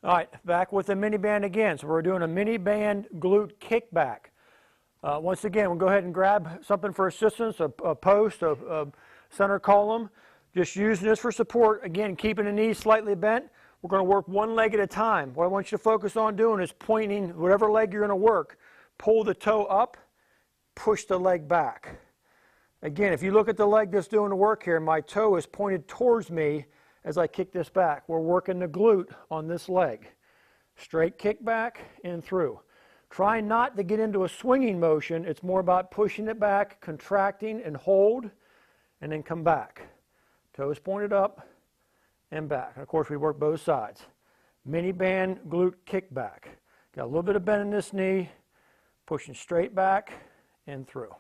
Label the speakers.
Speaker 1: All right, back with the mini band again. So we're doing a mini band glute kickback. Once again, we'll go ahead and grab something for assistance, a post, a center column. Just using this for support. Again, keeping the knees slightly bent. We're going to work one leg at a time. What I want you to focus on doing is pointing whatever leg you're going to work. Pull the toe up, push the leg back. Again, if you look at the leg that's doing the work here, my toe is pointed towards me as I kick this back. We're working the glute on this leg. Straight kick back and through. Try not to get into a swinging motion. It's more about pushing it back, contracting and hold, and then come back. Toes pointed up and back. And of course, we work both sides. Mini band glute kick back. Got a little bit of bend in this knee, pushing straight back and through.